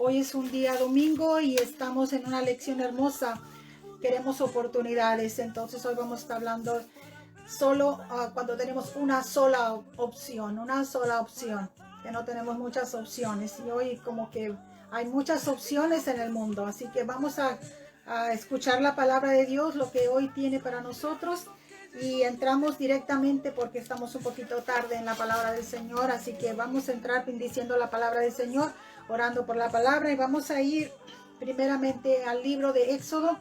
Hoy es un día domingo y estamos en una lección hermosa. Queremos oportunidades, entonces hoy vamos a estar hablando solo cuando tenemos una sola opción, que no tenemos muchas opciones. Y hoy como que hay muchas opciones en el mundo, así que vamos a escuchar la palabra de Dios, lo que hoy tiene para nosotros. Y entramos directamente porque estamos un poquito tarde en la palabra del Señor, así que vamos a entrar bendiciendo la palabra del Señor, orando por la palabra, y vamos a ir primeramente al libro de Éxodo.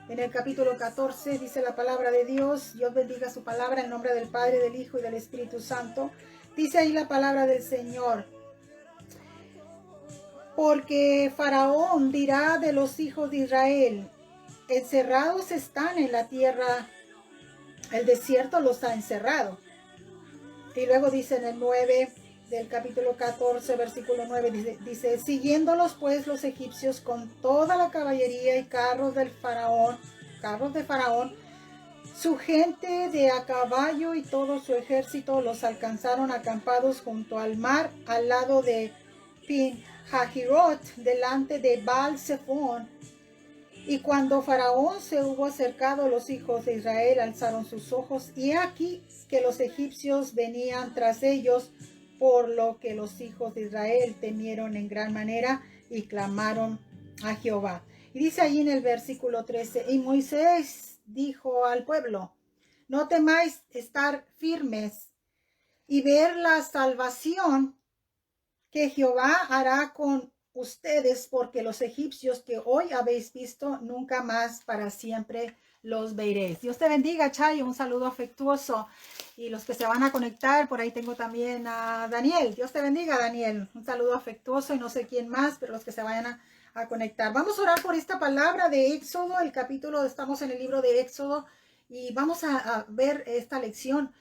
En el capítulo 14 dice la palabra de Dios. Dios bendiga su palabra en nombre del Padre, del Hijo y del Espíritu Santo. Dice ahí la palabra del Señor: porque Faraón dirá de los hijos de Israel: encerrados están en la tierra, el desierto los ha encerrado. Y luego dice en el 9 del capítulo 14, versículo 9, dice: siguiéndolos pues los egipcios con toda la caballería y carros de Faraón, su gente de a caballo y todo su ejército, los alcanzaron acampados junto al mar, al lado de Pin-Hahirot, delante de Baal-Zephón. Y cuando Faraón se hubo acercado, los hijos de Israel alzaron sus ojos, y he aquí que los egipcios venían tras ellos, por lo que los hijos de Israel temieron en gran manera y clamaron a Jehová. Y dice ahí en el versículo 13: y Moisés dijo al pueblo: no temáis, estar firmes y ver la salvación que Jehová hará con ustedes, porque los egipcios que hoy habéis visto, nunca más para siempre los veréis. Dios te bendiga, Chayo, un saludo afectuoso. Y los que se van a conectar, por ahí tengo también a Daniel. Dios te bendiga, Daniel, un saludo afectuoso, y no sé quién más, pero los que se vayan a conectar. Vamos a orar por esta palabra de Éxodo, el capítulo, estamos en el libro de Éxodo, y vamos a ver esta lección.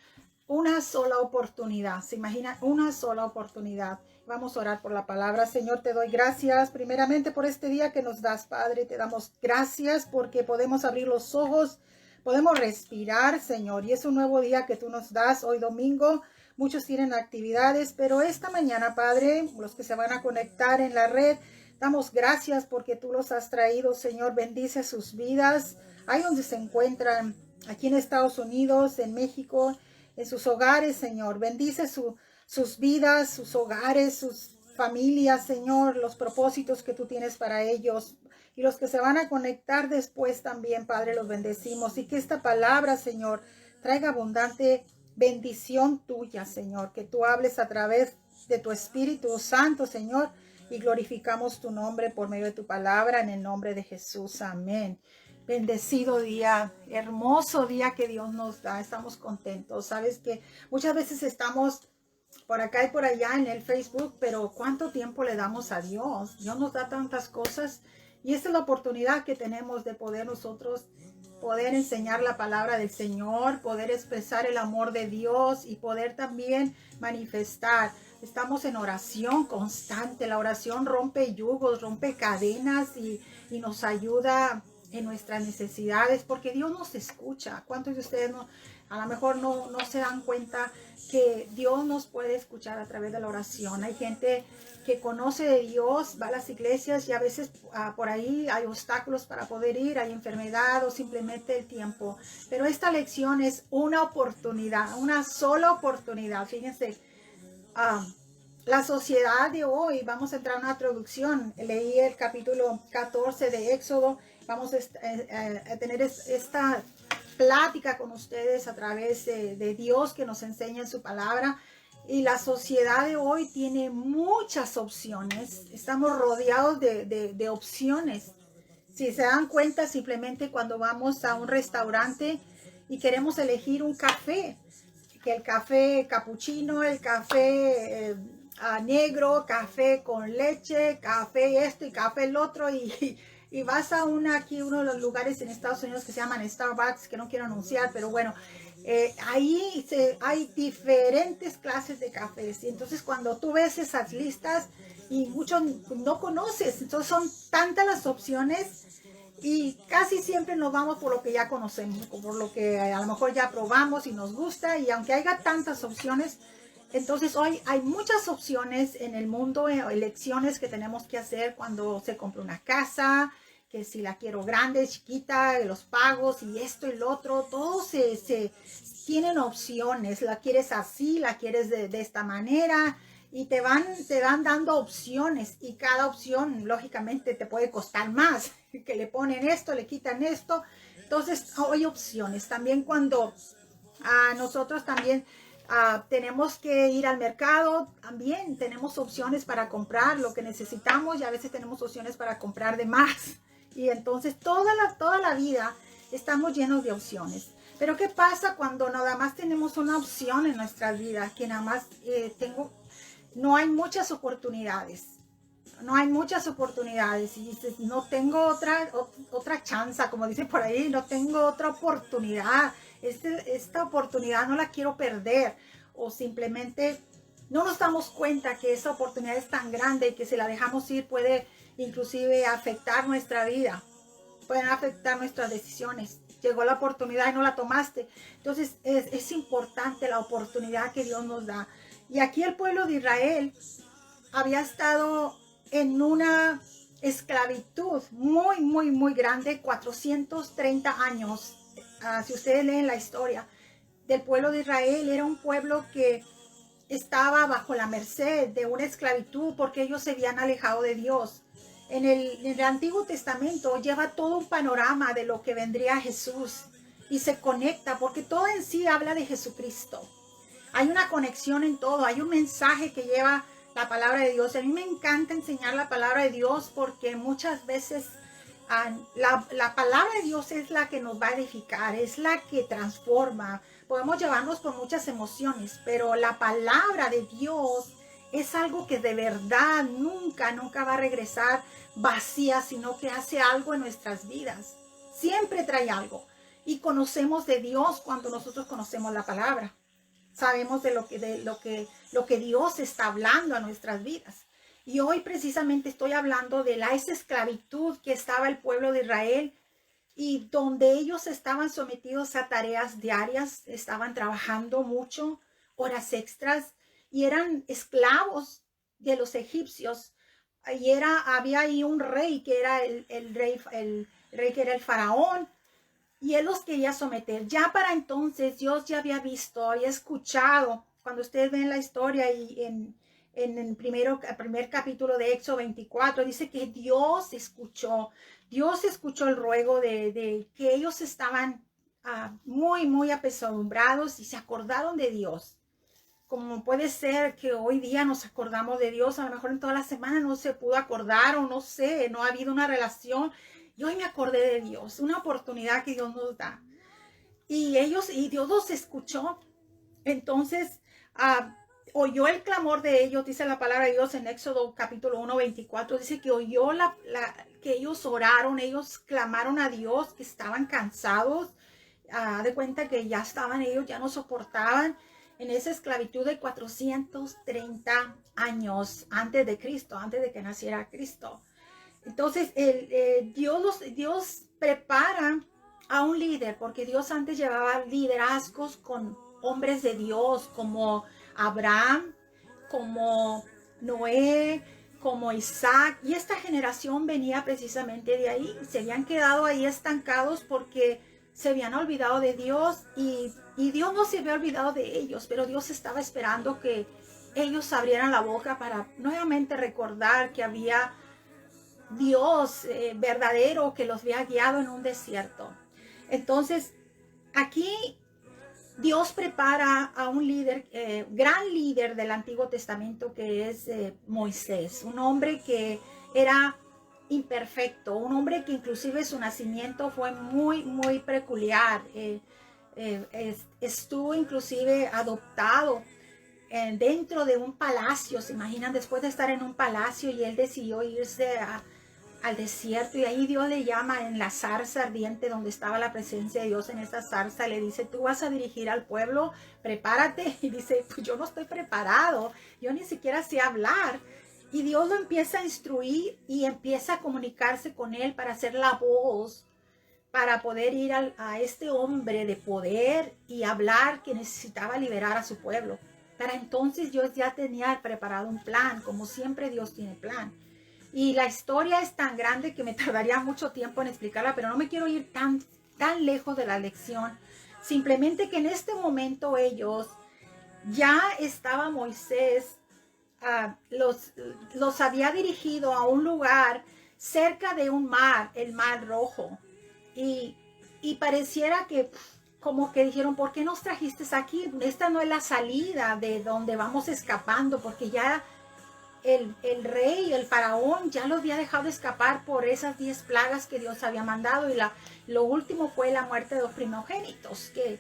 Una sola oportunidad, se imagina, una sola oportunidad. Vamos a orar por la palabra. Señor, te doy gracias primeramente por este día que nos das, Padre. Te damos gracias porque podemos abrir los ojos, podemos respirar, Señor. Y es un nuevo día que tú nos das hoy domingo. Muchos tienen actividades, pero esta mañana, Padre, los que se van a conectar en la red, damos gracias porque tú los has traído, Señor. Bendice sus vidas ahí donde se encuentran, aquí en Estados Unidos, en México, en sus hogares, Señor. Bendice sus vidas, sus hogares, sus familias, Señor, los propósitos que tú tienes para ellos. Y los que se van a conectar después también, Padre, los bendecimos. Y que esta palabra, Señor, traiga abundante bendición tuya, Señor. Que tú hables a través de tu Espíritu Santo, Señor. Y glorificamos tu nombre por medio de tu palabra, en el nombre de Jesús. Amén. Bendecido día, hermoso día que Dios nos da. Estamos contentos. Sabes que muchas veces estamos por acá y por allá en el Facebook, pero ¿cuánto tiempo le damos a Dios? Dios nos da tantas cosas, y esta es la oportunidad que tenemos de poder nosotros poder enseñar la palabra del Señor, poder expresar el amor de Dios y poder también manifestar. Estamos en oración constante. La oración rompe yugos, rompe cadenas y nos ayuda en nuestras necesidades, porque Dios nos escucha. ¿Cuántos de ustedes a lo mejor no se dan cuenta que Dios nos puede escuchar a través de la oración? Hay gente que conoce de Dios, va a las iglesias, y a veces por ahí hay obstáculos para poder ir, hay enfermedad o simplemente el tiempo. Pero esta lección es una oportunidad, una sola oportunidad. Fíjense, la sociedad de hoy, vamos a entrar en una traducción. Leí el capítulo 14 de Éxodo. Vamos a tener esta plática con ustedes a través de Dios, que nos enseña en su palabra. Y la sociedad de hoy tiene muchas opciones. Estamos rodeados de opciones. Si se dan cuenta, simplemente cuando vamos a un restaurante y queremos elegir un café, que el café capuchino, el café negro, café con leche, café esto y café el otro, y vas a uno de los lugares en Estados Unidos que se llaman Starbucks, que no quiero anunciar, pero bueno, ahí hay diferentes clases de cafés. Y entonces cuando tú ves esas listas, y muchos no conoces, entonces son tantas las opciones, y casi siempre nos vamos por lo que ya conocemos, por lo que a lo mejor ya probamos y nos gusta. Y aunque haya tantas opciones, Entonces hoy hay muchas opciones en el mundo, elecciones que tenemos que hacer cuando se compra una casa, que si la quiero grande, chiquita, los pagos y esto y lo otro, todo se tienen opciones. La quieres así, la quieres de esta manera y te van dando opciones y cada opción lógicamente te puede costar más, que le ponen esto, le quitan esto. Entonces hay opciones. También cuando nosotros también tenemos que ir al mercado, también tenemos opciones para comprar lo que necesitamos y a veces tenemos opciones para comprar de más. Y entonces toda la vida estamos llenos de opciones. Pero ¿qué pasa cuando nada más tenemos una opción en nuestras vidas? Que nada más no hay muchas oportunidades. No hay muchas oportunidades y dices, no tengo otra chance, como dicen por ahí, no tengo otra oportunidad. Esta oportunidad no la quiero perder, o simplemente no nos damos cuenta que esa oportunidad es tan grande y que si la dejamos ir puede inclusive afectar nuestra vida, pueden afectar nuestras decisiones. Llegó la oportunidad y no la tomaste. Entonces es importante la oportunidad que Dios nos da. Y aquí el pueblo de Israel había estado en una esclavitud muy grande, 430 años. Si ustedes leen la historia del pueblo de Israel, era un pueblo que estaba bajo la merced de una esclavitud porque ellos se habían alejado de Dios. En el Antiguo Testamento lleva todo un panorama de lo que vendría Jesús y se conecta porque todo en sí habla de Jesucristo. Hay una conexión en todo, hay un mensaje que lleva la palabra de Dios. A mí me encanta enseñar la palabra de Dios porque muchas veces la palabra de Dios es la que nos va a edificar, es la que transforma. Podemos llevarnos por muchas emociones, pero la palabra de Dios es algo que de verdad nunca va a regresar vacía, sino que hace algo en nuestras vidas. Siempre trae algo. Y conocemos de Dios cuando nosotros conocemos la palabra. Sabemos de lo que Dios está hablando a nuestras vidas. Y hoy precisamente estoy hablando de esa esclavitud que estaba el pueblo de Israel y donde ellos estaban sometidos a tareas diarias, estaban trabajando mucho, horas extras y eran esclavos de los egipcios. Y había ahí un rey que era el rey que era el faraón. Y él los quería someter. Ya para entonces Dios ya había visto, había escuchado. Cuando ustedes ven la historia y en el primer capítulo de Éxodo 24, dice que Dios escuchó el ruego de que ellos estaban muy apesadumbrados y se acordaron de Dios. Como puede ser que hoy día nos acordamos de Dios, a lo mejor en toda la semana no se pudo acordar o no sé, no ha habido una relación. Y hoy me acordé de Dios, una oportunidad que Dios nos da. Y Dios los escuchó. Entonces, oyó el clamor de ellos, dice la palabra de Dios en Éxodo capítulo 1, 24, dice que oyó que ellos oraron, ellos clamaron a Dios, que estaban cansados, de cuenta que ya estaban ellos, ya no soportaban en esa esclavitud de 430 años antes de Cristo, antes de que naciera Cristo. Entonces, Dios prepara a un líder, porque Dios antes llevaba liderazgos con hombres de Dios, como Abraham, como Noé, como Isaac, y esta generación venía precisamente de ahí. Se habían quedado ahí estancados porque se habían olvidado de Dios y Dios no se había olvidado de ellos, pero Dios estaba esperando que ellos abrieran la boca para nuevamente recordar que había Dios verdadero que los había guiado en un desierto. Entonces, aquí Dios prepara a un líder, gran líder del Antiguo Testamento, que es Moisés, un hombre que era imperfecto, un hombre que inclusive su nacimiento fue muy peculiar. Estuvo inclusive adoptado dentro de un palacio. Se imaginan, después de estar en un palacio, y él decidió irse al desierto, y ahí Dios le llama en la zarza ardiente donde estaba la presencia de Dios. En esa zarza le dice: tú vas a dirigir al pueblo, prepárate. Y dice: pues yo no estoy preparado, yo ni siquiera sé hablar. Y Dios lo empieza a instruir y empieza a comunicarse con él para hacer la voz, para poder ir a este hombre de poder y hablar, que necesitaba liberar a su pueblo. Para entonces Dios ya tenía preparado un plan, como siempre Dios tiene plan. Y la historia es tan grande que me tardaría mucho tiempo en explicarla, pero no me quiero ir tan lejos de la lección. Simplemente que en este momento ellos, ya estaba Moisés, los había dirigido a un lugar cerca de un mar, el Mar Rojo. Y pareciera que como que dijeron, ¿por qué nos trajiste aquí? Esta no es la salida de donde vamos escapando, porque ya el rey, el faraón, ya lo había dejado escapar por esas 10 plagas que Dios había mandado. Y lo último fue la muerte de los primogénitos, que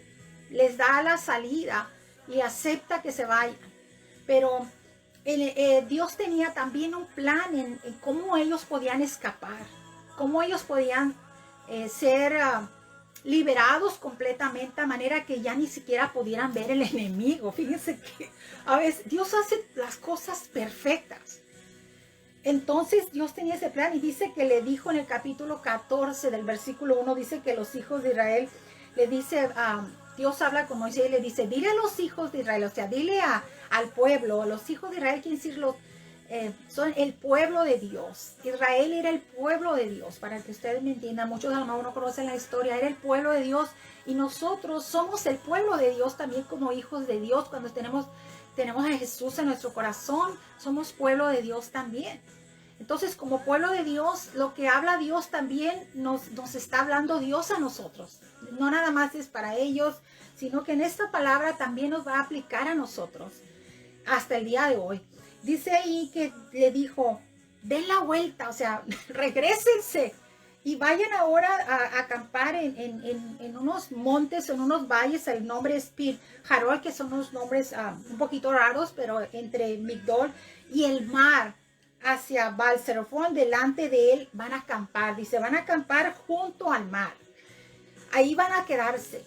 les da la salida y acepta que se vayan. Pero Dios tenía también un plan en cómo ellos podían escapar, cómo ellos podían ser liberados completamente, a manera que ya ni siquiera pudieran ver el enemigo. Fíjense que a veces Dios hace las cosas perfectas. Entonces Dios tenía ese plan y dice que le dijo en el capítulo 14 del versículo 1, dice que los hijos de Israel, le dice, Dios habla con Moisés y le dice, dile a los hijos de Israel, o sea, dile al pueblo, a los hijos de Israel, quieren decir son el pueblo de Dios. Israel era el pueblo de Dios, para que ustedes me entiendan. Muchos a lo mejor no conocen la historia, era el pueblo de Dios y nosotros somos el pueblo de Dios también como hijos de Dios. Cuando tenemos a Jesús en nuestro corazón, somos pueblo de Dios también. Entonces, como pueblo de Dios, lo que habla Dios también nos está hablando Dios a nosotros. No nada más es para ellos, sino que en esta palabra también nos va a aplicar a nosotros hasta el día de hoy. Dice ahí que le dijo, den la vuelta, o sea, regrésense y vayan ahora a acampar en unos montes, en unos valles. El nombre es Pir Jarol, que son unos nombres un poquito raros, pero entre Migdol y el mar, hacia Baal-Zerofón, delante de él van a acampar. Dice, van a acampar junto al mar. Ahí van a quedarse.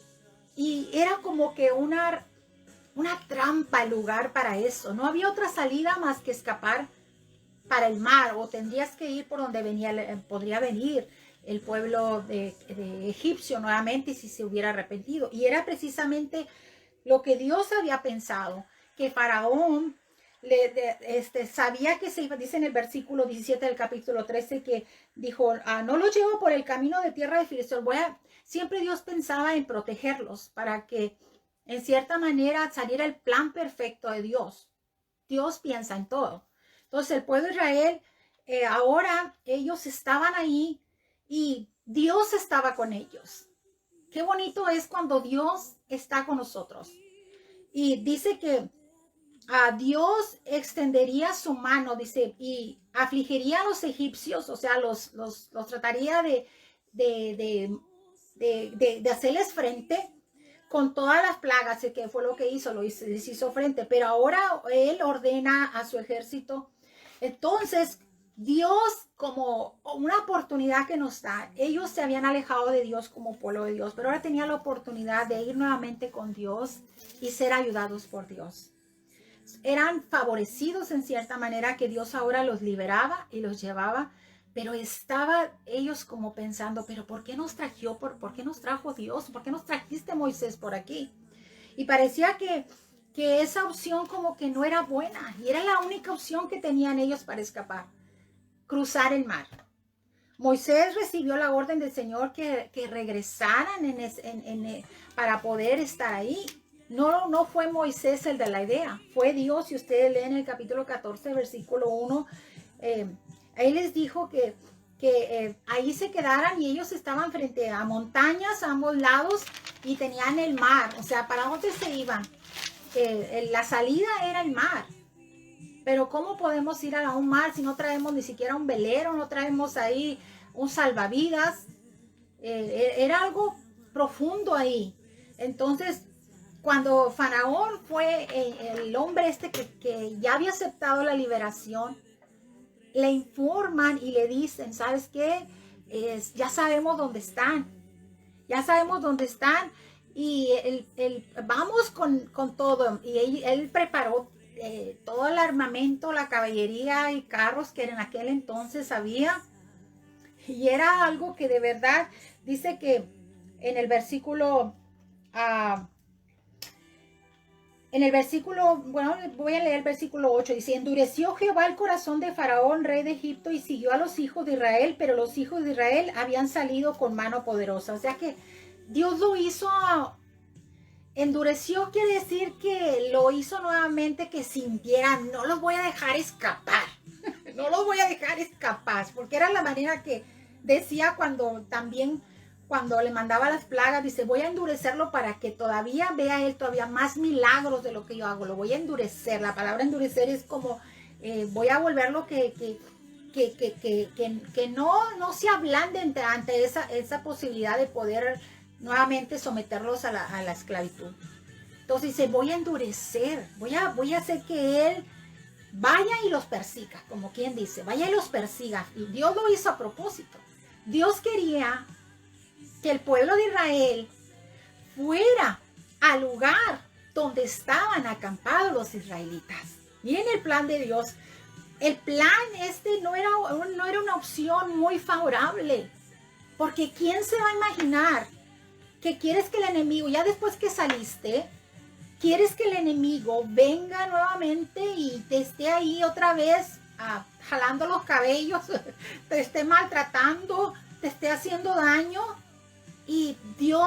Y era como que una trampa el lugar para eso. No había otra salida más que escapar para el mar, o tendrías que ir por donde podría venir el pueblo de egipcio nuevamente si se hubiera arrepentido. Y era precisamente lo que Dios había pensado, que Faraón sabía que se iba. Dice en el versículo 17 del capítulo 13 que dijo, no los llevo por el camino de tierra de Filisteos. Siempre Dios pensaba en protegerlos para que en cierta manera saliera el plan perfecto de Dios. Dios piensa en todo. Entonces el pueblo de Israel, ahora ellos estaban ahí y Dios estaba con ellos. Qué bonito es cuando Dios está con nosotros. Y dice que Dios extendería su mano, dice, y afligiría a los egipcios, o sea, los trataría de hacerles frente con todas las plagas, que fue lo que hizo, les hizo frente. Pero ahora él ordena a su ejército. Entonces, Dios, como una oportunidad que nos da, ellos se habían alejado de Dios como pueblo de Dios, pero ahora tenían la oportunidad de ir nuevamente con Dios y ser ayudados por Dios. Eran favorecidos en cierta manera, que Dios ahora los liberaba y los llevaba, pero estaba ellos como pensando, pero ¿por qué nos trajo? ¿Por qué nos trajo Dios? ¿Por qué nos trajiste, Moisés, por aquí? Y parecía que esa opción como que no era buena, y era la única opción que tenían ellos para escapar, cruzar el mar. Moisés recibió la orden del Señor que regresaran para poder estar ahí. No fue Moisés el de la idea, fue Dios. Si ustedes leen el capítulo 14, versículo 1, ahí les dijo que ahí se quedaran, y ellos estaban frente a montañas a ambos lados y tenían el mar. O sea, ¿para dónde se iban? La salida era el mar. Pero ¿cómo podemos ir a un mar si no traemos ni siquiera un velero, no traemos ahí un salvavidas? Era algo profundo ahí. Entonces, cuando Faraón fue el hombre que ya había aceptado la liberación, le informan y le dicen, ¿sabes qué? Ya sabemos dónde están. Ya sabemos dónde están. Y vamos con todo. Y él preparó todo el armamento, la caballería y carros que en aquel entonces había. Y era algo que de verdad, dice que en el versículo En el versículo, bueno, voy a leer el versículo 8, dice, endureció Jehová el corazón de Faraón, rey de Egipto, y siguió a los hijos de Israel, pero los hijos de Israel habían salido con mano poderosa. O sea que Dios lo hizo, endureció quiere decir que lo hizo nuevamente, que sintieran, no los voy a dejar escapar, no los voy a dejar escapar, porque era la manera que decía cuando le mandaba las plagas, dice, voy a endurecerlo para que todavía vea él todavía más milagros de lo que yo hago. Lo voy a endurecer. La palabra endurecer es como, voy a volverlo que no se ablande ante esa posibilidad de poder nuevamente someterlos a la esclavitud. Entonces dice, voy a endurecer, voy a hacer que él vaya y los persiga, como quien dice, vaya y los persiga. Y Dios lo hizo a propósito. Dios quería que el pueblo de Israel fuera al lugar donde estaban acampados los israelitas. Y en el plan de Dios, el plan no era una opción muy favorable. Porque ¿quién se va a imaginar que quieres que el enemigo, ya después que saliste, quieres que el enemigo venga nuevamente y te esté ahí otra vez jalando los cabellos, te esté maltratando, te esté haciendo daño? Y Dios,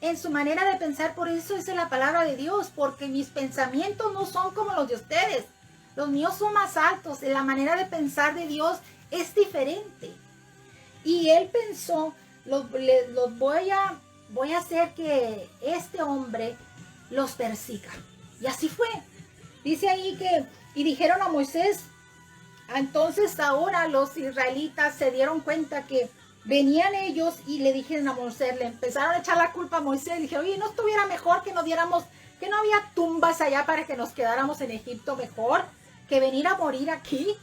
en su manera de pensar, por eso dice la palabra de Dios, porque mis pensamientos no son como los de ustedes. Los míos son más altos. La manera de pensar de Dios es diferente. Y él pensó, voy a hacer que este hombre los persiga. Y así fue. Dice ahí y dijeron a Moisés, entonces ahora los israelitas se dieron cuenta que venían ellos y le dijeron a Moisés, le empezaron a echar la culpa a Moisés. Le dijeron, oye, ¿no estuviera mejor que nos diéramos, que no había tumbas allá para que nos quedáramos en Egipto mejor que venir a morir aquí?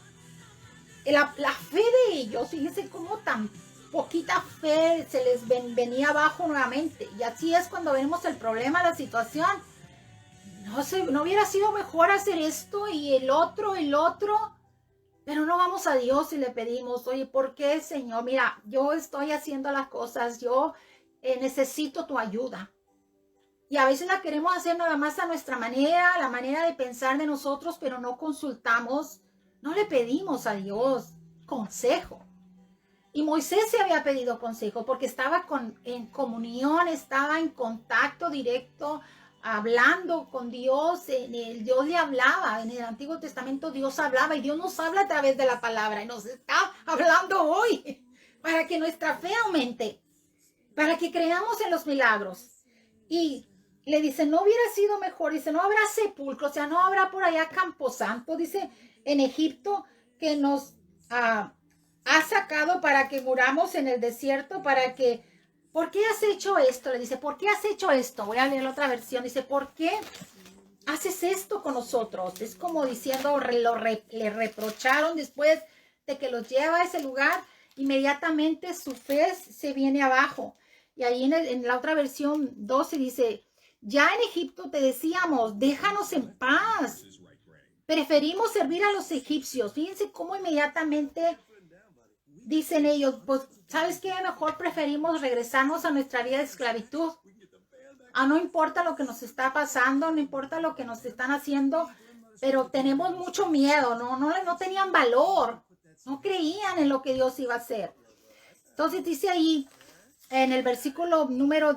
La fe de ellos, fíjense cómo tan poquita fe se les venía abajo nuevamente. Y así es cuando vemos el problema, la situación. No hubiera sido mejor hacer esto y el otro. Pero no vamos a Dios y le pedimos, oye, ¿por qué, Señor? Mira, yo estoy haciendo las cosas, yo necesito tu ayuda. Y a veces la queremos hacer nada más a nuestra manera, la manera de pensar de nosotros, pero no consultamos, no le pedimos a Dios consejo. Y Moisés se había pedido consejo porque estaba en comunión, estaba en contacto directo, hablando con Dios. Dios le hablaba. En el Antiguo Testamento Dios hablaba y Dios nos habla a través de la palabra y nos está hablando hoy para que nuestra fe aumente, para que creamos en los milagros. Y le dice, no hubiera sido mejor, dice, no habrá sepulcro, o sea, no habrá por allá camposanto, dice, en Egipto, que nos ha sacado para que muramos en el desierto, ¿por qué has hecho esto? Le dice, ¿por qué has hecho esto? Voy a leer la otra versión, dice, ¿por qué haces esto con nosotros? Es como diciendo, le reprocharon después de que los lleva a ese lugar, inmediatamente su fe se viene abajo. Y ahí en la otra versión 12 dice, ya en Egipto te decíamos, déjanos en paz. Preferimos servir a los egipcios. Fíjense cómo inmediatamente dicen ellos, pues, ¿sabes qué? Mejor preferimos regresarnos a nuestra vida de esclavitud. No importa lo que nos está pasando, no importa lo que nos están haciendo, pero tenemos mucho miedo, no tenían valor, no creían en lo que Dios iba a hacer. Entonces dice ahí, en el versículo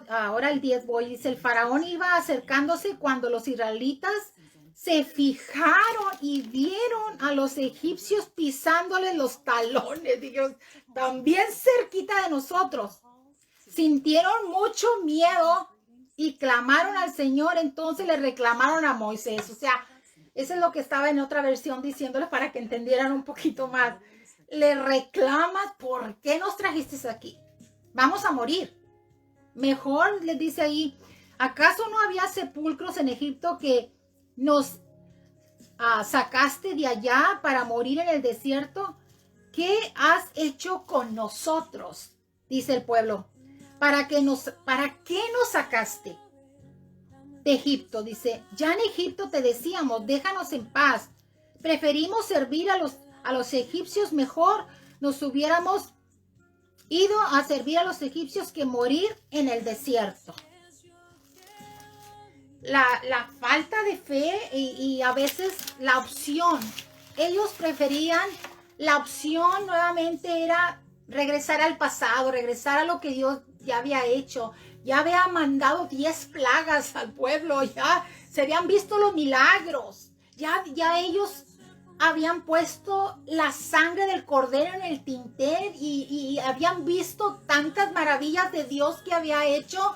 ahora el 10 dice, el faraón iba acercándose cuando los israelitas se fijaron y vieron a los egipcios pisándoles los talones, Dios, también cerquita de nosotros. Sintieron mucho miedo y clamaron al Señor, entonces le reclamaron a Moisés. O sea, eso es lo que estaba en otra versión diciéndoles para que entendieran un poquito más. Le reclamas, ¿por qué nos trajiste aquí? Vamos a morir. Mejor les dice ahí, ¿acaso no había sepulcros en Egipto que nos sacaste de allá para morir en el desierto? ¿Qué has hecho con nosotros? Dice el pueblo. ¿Para qué nos sacaste de Egipto? Dice, ya en Egipto te decíamos, déjanos en paz. Preferimos servir a los egipcios, mejor nos hubiéramos ido a servir a los egipcios que morir en el desierto. la falta de fe y a veces la opción. Ellos preferían, la opción nuevamente era regresar al pasado, regresar a lo que Dios ya había hecho. Ya había mandado 10 plagas al pueblo, ya se habían visto los milagros. Ya ellos habían puesto la sangre del cordero en el tintel y habían visto tantas maravillas de Dios que había hecho.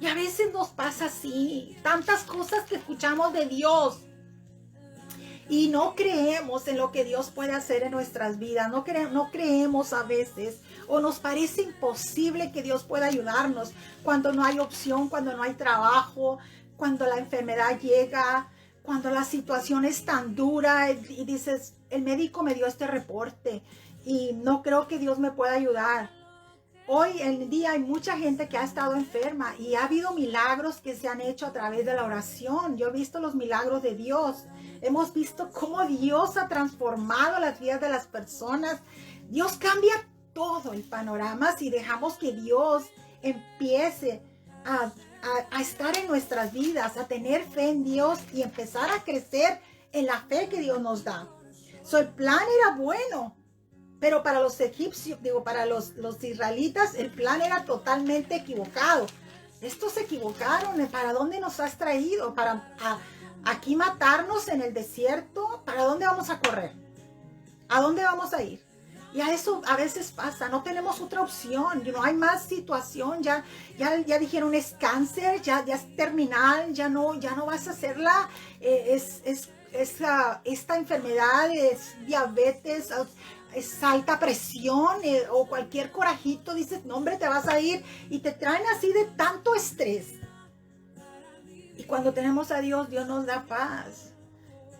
Y a veces nos pasa así, tantas cosas que escuchamos de Dios y no creemos en lo que Dios puede hacer en nuestras vidas. No creemos a veces, o nos parece imposible que Dios pueda ayudarnos cuando no hay opción, cuando no hay trabajo, cuando la enfermedad llega, cuando la situación es tan dura y dices, el médico me dio este reporte y no creo que Dios me pueda ayudar. Hoy en día hay mucha gente que ha estado enferma y ha habido milagros que se han hecho a través de la oración. Yo he visto los milagros de Dios. Hemos visto cómo Dios ha transformado las vidas de las personas. Dios cambia todo el panorama si dejamos que Dios empiece a estar en nuestras vidas, a tener fe en Dios y empezar a crecer en la fe que Dios nos da. El plan era bueno. Pero para los egipcios, para los israelitas, el plan era totalmente equivocado. Estos se equivocaron. ¿Para dónde nos has traído? ¿Para aquí matarnos en el desierto? ¿Para dónde vamos a correr? ¿A dónde vamos a ir? Y a eso a veces pasa. No tenemos otra opción. No hay más situación. Ya dijeron es cáncer, ya es terminal, ya no vas a hacerla. Esta enfermedad es diabetes, es alta presión o cualquier corajito, dices, no hombre, te vas a ir y te traen así de tanto estrés. Y cuando tenemos a Dios, Dios nos da paz.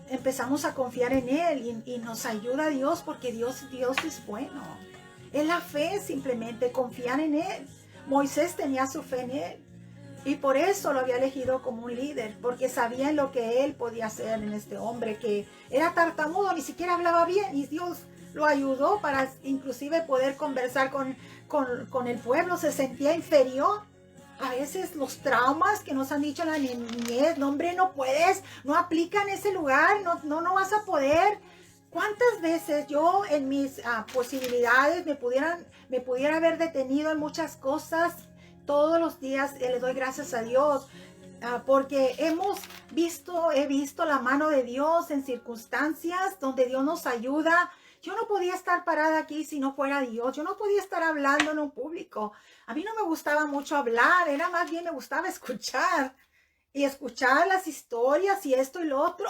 Empezamos a confiar en Él y nos ayuda a Dios porque Dios es bueno. Es la fe simplemente, confiar en Él. Moisés tenía su fe en Él y por eso lo había elegido como un líder, porque sabía en lo que Él podía hacer en este hombre que era tartamudo, ni siquiera hablaba bien y Dios lo ayudó para inclusive poder conversar con el pueblo. Se sentía inferior. A veces los traumas que nos han dicho en la niñez, no hombre, no puedes, no aplica en ese lugar, no vas a poder. ¿Cuántas veces yo en mis posibilidades me pudiera haber detenido en muchas cosas? Todos los días le doy gracias a Dios. Porque he visto la mano de Dios en circunstancias donde Dios nos ayuda. Yo no podía estar parada aquí si no fuera Dios. Yo no podía estar hablando en un público. A mí no me gustaba mucho hablar, era más bien me gustaba escuchar y escuchar las historias y esto y lo otro.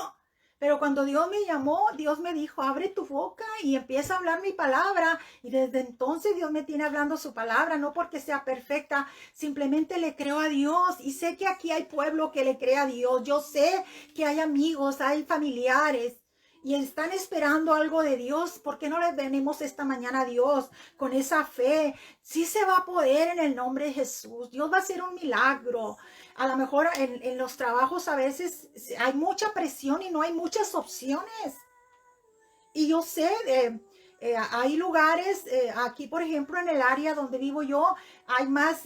Pero cuando Dios me llamó, Dios me dijo, abre tu boca y empieza a hablar mi palabra. Y desde entonces Dios me tiene hablando su palabra, no porque sea perfecta, simplemente le creo a Dios. Y sé que aquí hay pueblo que le cree a Dios. Yo sé que hay amigos, hay familiares y están esperando algo de Dios. ¿Por qué no les venimos esta mañana a Dios con esa fe? Sí se va a poder en el nombre de Jesús. Dios va a hacer un milagro. A lo mejor en los trabajos a veces hay mucha presión y no hay muchas opciones. Y yo sé, hay lugares, aquí por ejemplo en el área donde vivo yo, hay más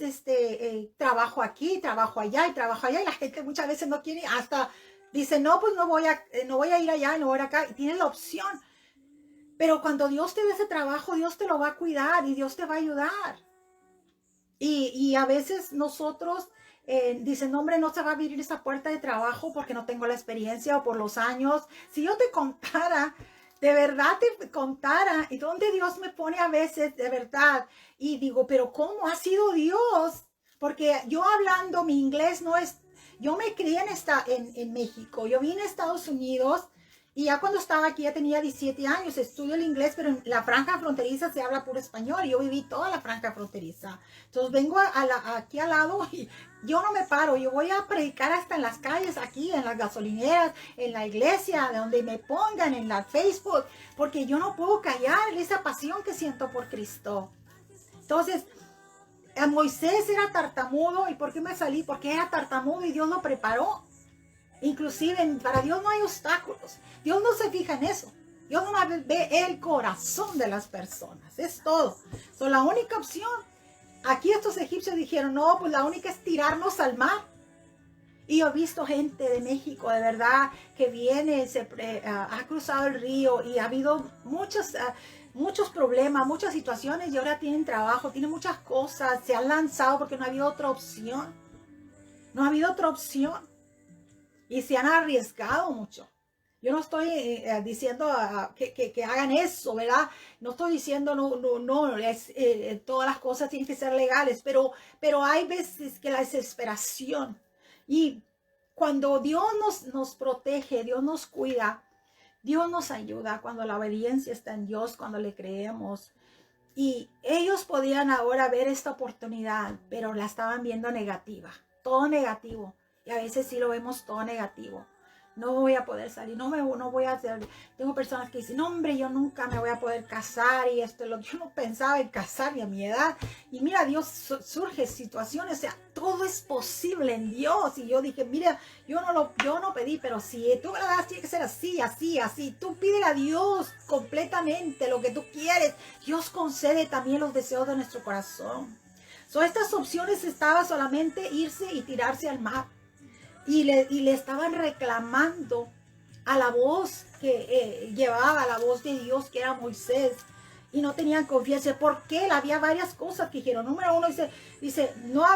trabajo aquí, trabajo allá y trabajo allá. Y la gente muchas veces no quiere, hasta dice, no, pues no voy a ir allá, no voy a ir acá. Y tienen la opción. Pero cuando Dios te dé ese trabajo, Dios te lo va a cuidar y Dios te va a ayudar. Y a veces nosotros dicen, hombre, no se va a abrir esa puerta de trabajo porque no tengo la experiencia o por los años. Si yo te contara, de verdad te contara, y donde Dios me pone a veces, de verdad, y digo, pero ¿cómo ha sido Dios? Porque yo hablando, mi inglés no es, yo me crié en México, yo vine a Estados Unidos. Y ya cuando estaba aquí ya tenía 17 años, estudio el inglés, pero en la franja fronteriza se habla puro español. Y yo viví toda la franja fronteriza. Entonces vengo aquí al lado y yo no me paro. Yo voy a predicar hasta en las calles, aquí, en las gasolineras, en la iglesia, de donde me pongan, en la Facebook. Porque yo no puedo callar esa pasión que siento por Cristo. Entonces, Moisés era tartamudo. ¿Y por qué me salí? Porque era tartamudo y Dios lo preparó. Inclusive para Dios no hay obstáculos. Dios no se fija en eso. Dios no ve el corazón de las personas. Es todo. La única opción. Aquí estos egipcios dijeron, no, pues la única es tirarnos al mar. Y yo he visto gente de México, de verdad, que viene, ha cruzado el río y ha habido muchos problemas, muchas situaciones y ahora tienen trabajo, tienen muchas cosas, se han lanzado porque no ha habido otra opción. No ha habido otra opción. Y se han arriesgado mucho. Yo no estoy diciendo que hagan eso, ¿verdad? No estoy diciendo, todas las cosas tienen que ser legales, pero hay veces que la desesperación. Y cuando Dios nos protege, Dios nos cuida, Dios nos ayuda cuando la obediencia está en Dios, cuando le creemos. Y ellos podían ahora ver esta oportunidad, pero la estaban viendo negativa, todo negativo. Y a veces sí lo vemos todo negativo. No voy a poder salir, no voy a hacer. Tengo personas que dicen, no, hombre, yo nunca me voy a poder casar y esto, yo no pensaba en casarme a mi edad. Y mira, Dios surge situaciones, o sea, todo es posible en Dios. Y yo dije, mira, yo no pedí, pero si tú me la das, tiene que ser así, así, así. Tú pídele a Dios completamente lo que tú quieres. Dios concede también los deseos de nuestro corazón. Estas opciones estaban solamente irse y tirarse al mar. Y le estaban reclamando a la voz que llevaba, la voz de Dios, que era Moisés. Y no tenían confianza. ¿Por qué? Había varias cosas que dijeron. Número uno, dice no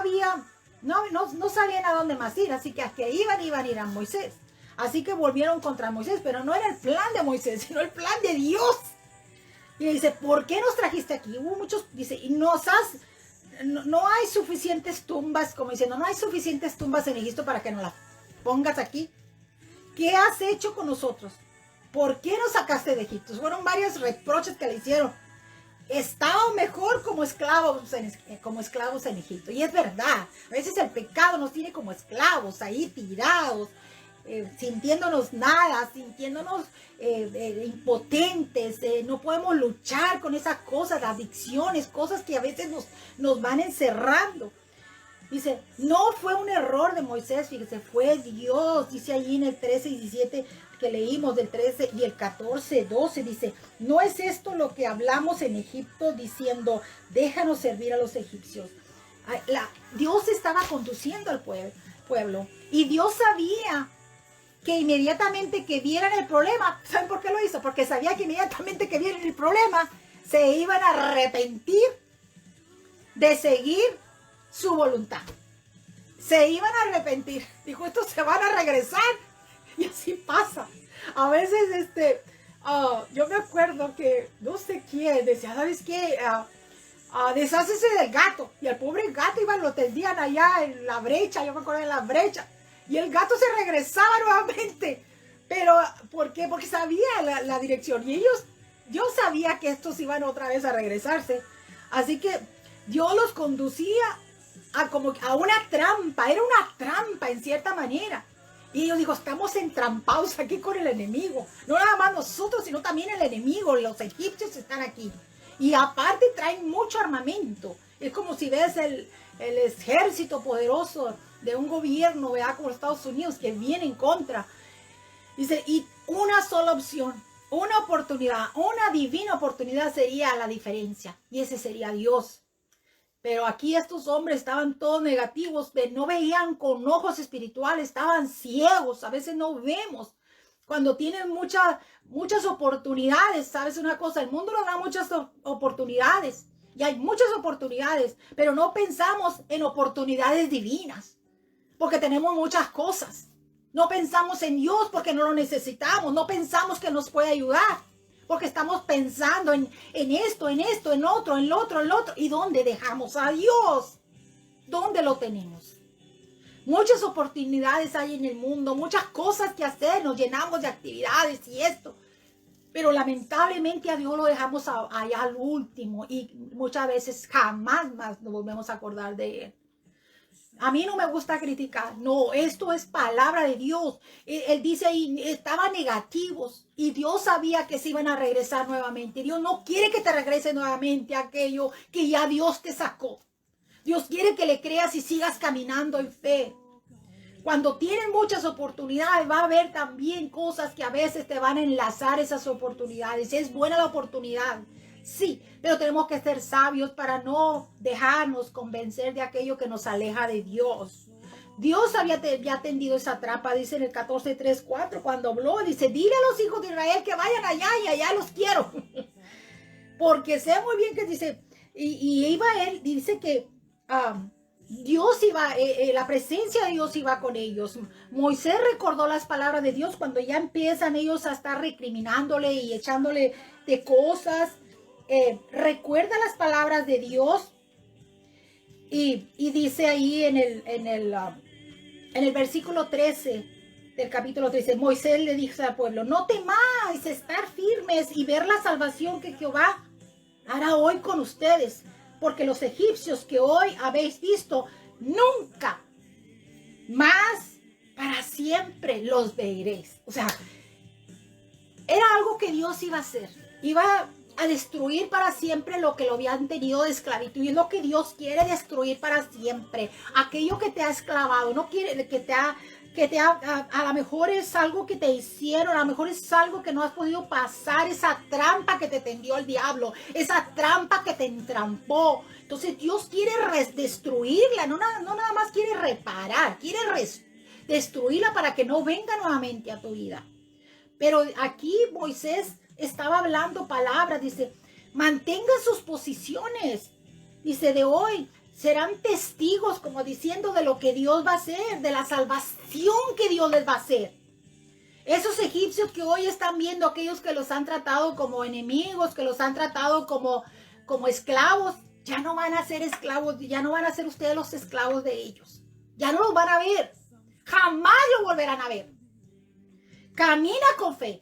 sabían a dónde más ir. Así que a que iban a ir a Moisés. Así que volvieron contra Moisés. Pero no era el plan de Moisés, sino el plan de Dios. Y le dice, ¿por qué nos trajiste aquí? Hubo muchos, dice, y no hay suficientes tumbas, como diciendo, no hay suficientes tumbas en Egipto para que nos las pongas aquí. ¿Qué has hecho con nosotros? ¿Por qué nos sacaste de Egipto? Fueron varios reproches que le hicieron. Estábamos mejor como esclavos en Egipto. Y es verdad, a veces el pecado nos tiene como esclavos ahí tirados, sintiéndonos nada, sintiéndonos impotentes, no podemos luchar con esas cosas, adicciones, cosas que a veces nos van encerrando. Dice, no fue un error de Moisés, fíjese, fue Dios. Dice allí en el 13 y 17 que leímos, del 13 y el 14, 12, dice, no es esto lo que hablamos en Egipto diciendo, déjanos servir a los egipcios. Dios estaba conduciendo al pueblo y Dios sabía que inmediatamente que vieran el problema, ¿saben por qué lo hizo? Porque sabía que inmediatamente que vieran el problema, se iban a arrepentir de seguir su voluntad. Se iban a arrepentir. Dijo, estos se van a regresar. Y así pasa. A veces, yo me acuerdo que, no sé quién, decía, ¿sabes qué? Deshácese del gato. Y el pobre gato lo tendían allá en la brecha, yo me acuerdo de la brecha. Y el gato se regresaba nuevamente. Pero, ¿por qué? Porque sabía la dirección. Y Dios sabía que estos iban otra vez a regresarse. Así que Dios los conducía a una trampa. Era una trampa en cierta manera. Y yo digo, estamos entrampados aquí con el enemigo. No nada más nosotros, sino también el enemigo. Los egipcios están aquí. Y aparte traen mucho armamento. Es como si ves el ejército poderoso de un gobierno, ¿verdad? Como Estados Unidos, que viene en contra. Dice, y una sola opción, una oportunidad, una divina oportunidad sería la diferencia. Y ese sería Dios. Pero aquí estos hombres estaban todos negativos, no veían con ojos espirituales, estaban ciegos. A veces no vemos. Cuando tienen muchas oportunidades, ¿sabes una cosa? El mundo nos da muchas oportunidades. Y hay muchas oportunidades, pero no pensamos en oportunidades divinas. Porque tenemos muchas cosas. No pensamos en Dios porque no lo necesitamos. No pensamos que nos puede ayudar. Porque estamos pensando en esto, en otro, en lo otro, en lo otro. ¿Y dónde dejamos a Dios? ¿Dónde lo tenemos? Muchas oportunidades hay en el mundo, muchas cosas que hacer, nos llenamos de actividades y esto. Pero lamentablemente a Dios lo dejamos allá al último y muchas veces jamás más nos volvemos a acordar de Él. A mí no me gusta criticar, no, esto es palabra de Dios. Él dice ahí, estaban negativos y Dios sabía que se iban a regresar nuevamente. Dios no quiere que te regrese nuevamente a aquello que ya Dios te sacó. Dios quiere que le creas y sigas caminando en fe. Cuando tienen muchas oportunidades, va a haber también cosas que a veces te van a enlazar esas oportunidades. Es buena la oportunidad, sí, pero tenemos que ser sabios para no dejarnos convencer de aquello que nos aleja de Dios. Dios había tendido esa trampa, dice en el 14:3-4, cuando habló, dice, dile a los hijos de Israel que vayan allá y allá los quiero. Porque sé muy bien que dice, y iba él, dice que Dios iba, la presencia de Dios iba con ellos. Moisés recordó las palabras de Dios cuando ya empiezan ellos a estar recriminándole y echándole de cosas. Recuerda las palabras de Dios y dice ahí en el versículo 13 del capítulo 13, Moisés le dijo al pueblo, no temáis, estar firmes y ver la salvación que Jehová hará hoy con ustedes, porque los egipcios que hoy habéis visto, nunca más para siempre los veréis. O sea, era algo que Dios iba a hacer. Iba a destruir para siempre lo que lo habían tenido de esclavitud. Y es lo que Dios quiere destruir para siempre. Aquello que te ha esclavado. No quiere que a lo mejor es algo que te hicieron, a lo mejor es algo que no has podido pasar, esa trampa que te tendió el diablo, esa trampa que te entrampó. Entonces Dios quiere destruirla, no nada más quiere reparar, quiere destruirla para que no venga nuevamente a tu vida. Pero aquí Moisés estaba hablando palabras, dice, mantengan sus posiciones, dice, de hoy serán testigos, como diciendo de lo que Dios va a hacer, de la salvación que Dios les va a hacer. Esos egipcios que hoy están viendo, aquellos que los han tratado como enemigos, que los han tratado como esclavos, ya no van a ser esclavos, ya no van a ser ustedes los esclavos de ellos. Ya no los van a ver, jamás los volverán a ver. Camina con fe.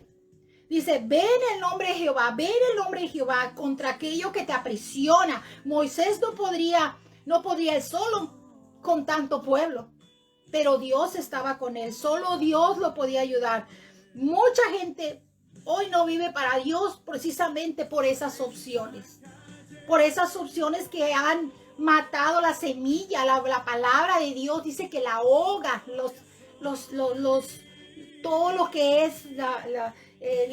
Dice, ven el nombre de Jehová, ven el nombre de Jehová contra aquello que te aprisiona. Moisés no podría él solo con tanto pueblo, pero Dios estaba con él. Solo Dios lo podía ayudar. Mucha gente hoy no vive para Dios precisamente por esas opciones. Por esas opciones que han matado la semilla, la palabra de Dios. Dice que la ahoga, todo lo que es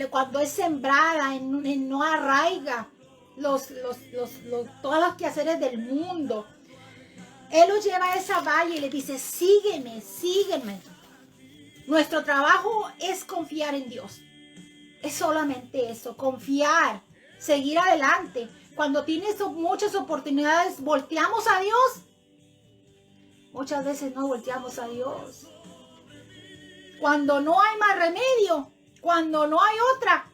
cuando es sembrada, no arraiga todos los quehaceres del mundo. Él los lleva a esa valle y le dice, sígueme. Nuestro trabajo es confiar en Dios. Es solamente eso, confiar, seguir adelante. Cuando tienes muchas oportunidades, ¿volteamos a Dios? Muchas veces no volteamos a Dios. Cuando no hay más remedio, cuando no hay otra,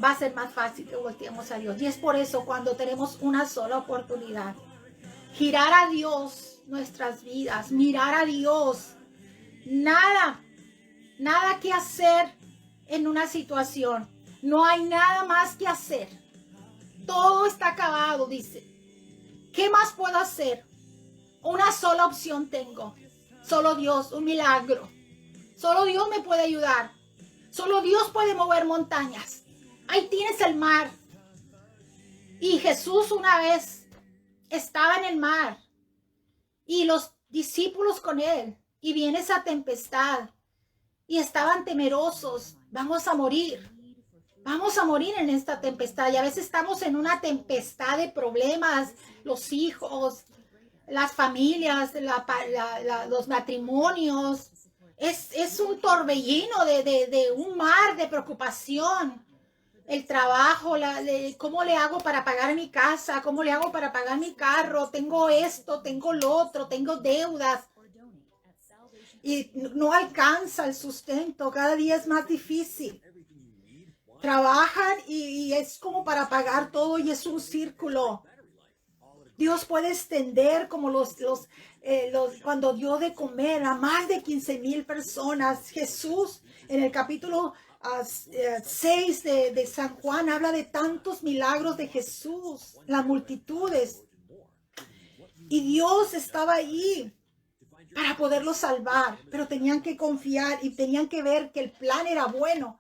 va a ser más fácil que volteemos a Dios. Y es por eso cuando tenemos una sola oportunidad, girar a Dios nuestras vidas, mirar a Dios. Nada que hacer en una situación. No hay nada más que hacer. Todo está acabado, dice. ¿Qué más puedo hacer? Una sola opción tengo. Solo Dios, un milagro. Solo Dios me puede ayudar. Solo Dios puede mover montañas. Ahí tienes el mar. Y Jesús una vez estaba en el mar y los discípulos con él, y viene esa tempestad y estaban temerosos. Vamos a morir en esta tempestad. Y a veces estamos en una tempestad de problemas, los hijos, las familias, los matrimonios. Es un torbellino de un mar de preocupación. El trabajo, ¿cómo le hago para pagar mi casa? ¿Cómo le hago para pagar mi carro? Tengo esto, tengo lo otro, tengo deudas. Y no alcanza el sustento, cada día es más difícil. Trabajan y es como para pagar todo y es un círculo. Dios puede extender como cuando dio de comer a más de 15,000 personas. Jesús en el capítulo 6 de San Juan habla de tantos milagros de Jesús, las multitudes. Y Dios estaba ahí para poderlos salvar, pero tenían que confiar y tenían que ver que el plan era bueno.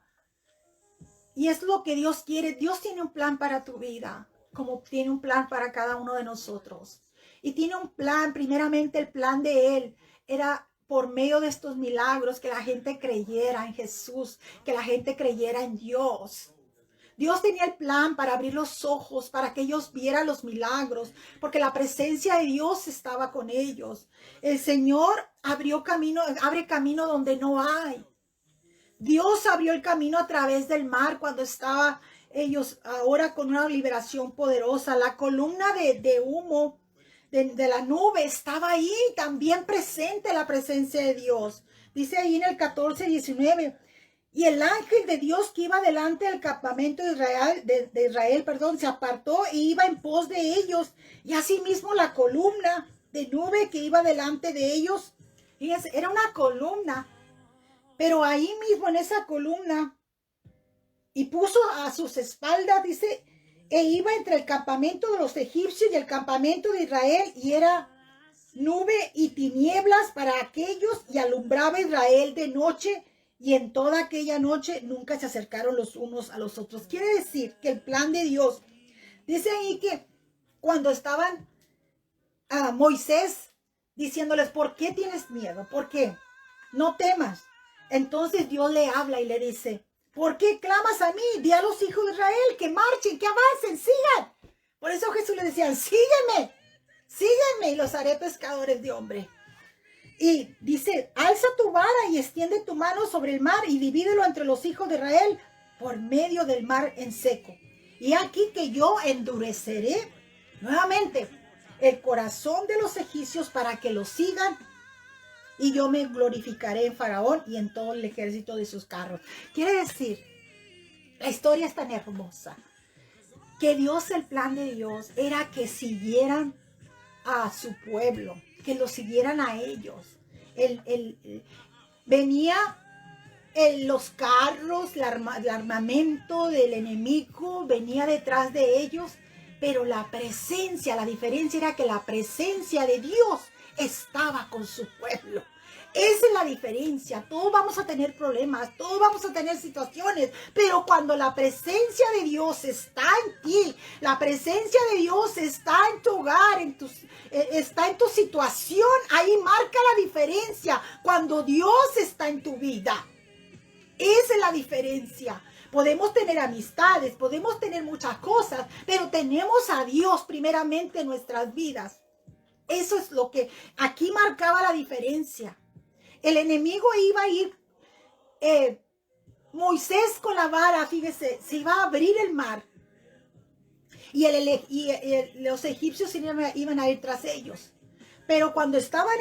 Y es lo que Dios quiere. Dios tiene un plan para tu vida, como tiene un plan para cada uno de nosotros. Y tiene un plan, primeramente el plan de Él era por medio de estos milagros que la gente creyera en Jesús, que la gente creyera en Dios. Dios tenía el plan para abrir los ojos, para que ellos vieran los milagros, porque la presencia de Dios estaba con ellos. El Señor abrió camino, abre camino donde no hay. Dios abrió el camino a través del mar cuando estaba ellos ahora con una liberación poderosa. La columna de humo de la nube estaba ahí, también presente la presencia de Dios. Dice ahí en el 14:19. Y el ángel de Dios que iba delante del campamento de Israel, se apartó e iba en pos de ellos. Y asimismo la columna de nube que iba delante de ellos. Fíjense, era una columna. Pero ahí mismo en esa columna, y puso a sus espaldas, dice, e iba entre el campamento de los egipcios y el campamento de Israel, y era nube y tinieblas para aquellos, y alumbraba Israel de noche, y en toda aquella noche nunca se acercaron los unos a los otros. Quiere decir que el plan de Dios, dice ahí que cuando estaban a Moisés diciéndoles, ¿por qué tienes miedo? ¿Por qué? No temas. Entonces Dios le habla y le dice, ¿por qué clamas a mí? Di a los hijos de Israel que marchen, que avancen, sigan. Por eso Jesús le decía, sígueme, sígueme y los haré pescadores de hombres. Y dice, alza tu vara y extiende tu mano sobre el mar y divídelo entre los hijos de Israel por medio del mar en seco. Y aquí que yo endureceré nuevamente el corazón de los egipcios para que los sigan. Y yo me glorificaré en Faraón y en todo el ejército de sus carros. Quiere decir, la historia es tan hermosa, que Dios, el plan de Dios, era que siguieran a su pueblo, que lo siguieran a ellos. Venía los carros, el armamento del enemigo, venía detrás de ellos, pero la diferencia era que la presencia de Dios estaba con su pueblo. Esa es la diferencia. Todos vamos a tener problemas, todos vamos a tener situaciones, pero cuando la presencia de Dios está en ti, la presencia de Dios está en tu hogar, está en tu situación, ahí marca la diferencia. Cuando Dios está en tu vida, esa es la diferencia. Podemos tener amistades, podemos tener muchas cosas, pero tenemos a Dios primeramente en nuestras vidas. Eso es lo que aquí marcaba la diferencia. El enemigo iba a ir, Moisés con la vara, fíjese, se iba a abrir el mar. Y los egipcios iban a ir tras ellos. Pero cuando estaban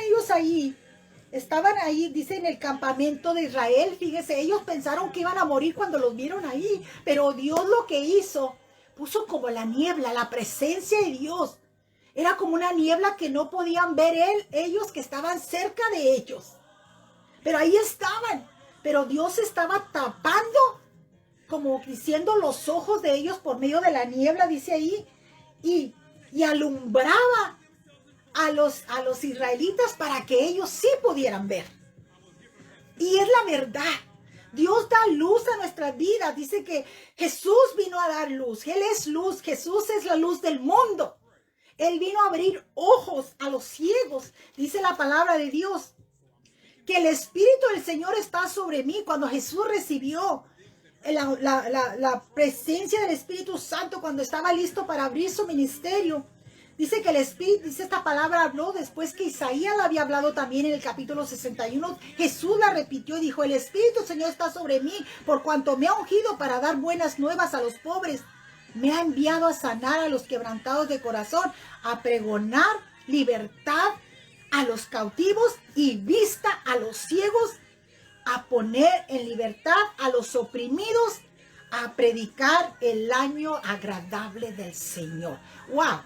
ahí, dice, en el campamento de Israel, fíjese, ellos pensaron que iban a morir cuando los vieron ahí. Pero Dios lo que hizo, puso como la niebla, la presencia de Dios. Era como una niebla que no podían ver ellos que estaban cerca de ellos. Pero ahí estaban. Pero Dios estaba tapando, como diciendo, los ojos de ellos por medio de la niebla, dice ahí. Y alumbraba a los israelitas para que ellos sí pudieran ver. Y es la verdad. Dios da luz a nuestras vidas. Dice que Jesús vino a dar luz. Él es luz. Jesús es la luz del mundo. Él vino a abrir ojos a los ciegos. Dice la palabra de Dios que el Espíritu del Señor está sobre mí. Cuando Jesús recibió la presencia del Espíritu Santo, cuando estaba listo para abrir su ministerio, dice que el Espíritu, dice esta palabra, habló después que Isaías la había hablado también en el capítulo 61. Jesús la repitió y dijo, el Espíritu del Señor está sobre mí, por cuanto me ha ungido para dar buenas nuevas a los pobres. Me ha enviado a sanar a los quebrantados de corazón, a pregonar libertad a los cautivos y vista a los ciegos, a poner en libertad a los oprimidos, a predicar el año agradable del Señor. ¡Wow!